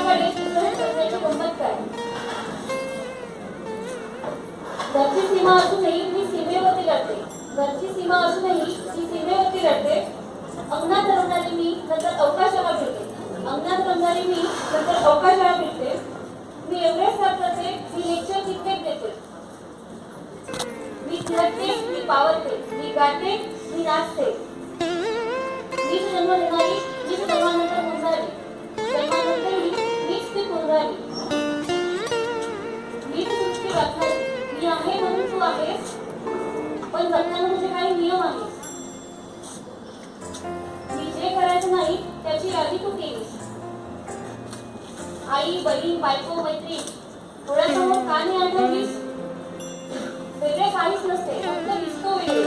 शाळेत विसरत असण्याची गंमत काय? घरची सीमा असूनही मी सीमेवरती लढते. घरची सीमा असूनही मी सीमेवरती लढते. अंगणात रमणारी मी नंतर अवकाशाला फिरते. अंगणात रमणारी मी नंतर अवकाशाला फिरते. मी एव्हरेस्ट सर करते. मी लेक्चर कित्येक देते. मी खेळते, मी पावरते, मी गाते, मी नाचते. मीच जन्म देणारी, मीच जन्मानंतर मुरणारी, जन्मानंतरही मीच ती मुरणारी, मीच सृष्टी राखणारी. मी आहे म्हणून तू आहेस, पण जगताना तुझे काही नियम आहेत. मी जे करायचं नाही त्याची यादी तू केलीस. आई, बहीण, बायको, मैत्रीण डोळ्यासमोर का नाही आठवलीस? वेगळे काहीच नसते, फक्त दिसतो वेगळे.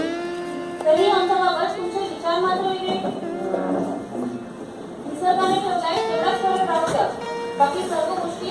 तरी आमच्या बाबत तुमचे विचार मात्र वेगळे. निसर्गाने ठेवलाय तेवढाच फरक राहू द्या, बाकी सर्व गोष्टी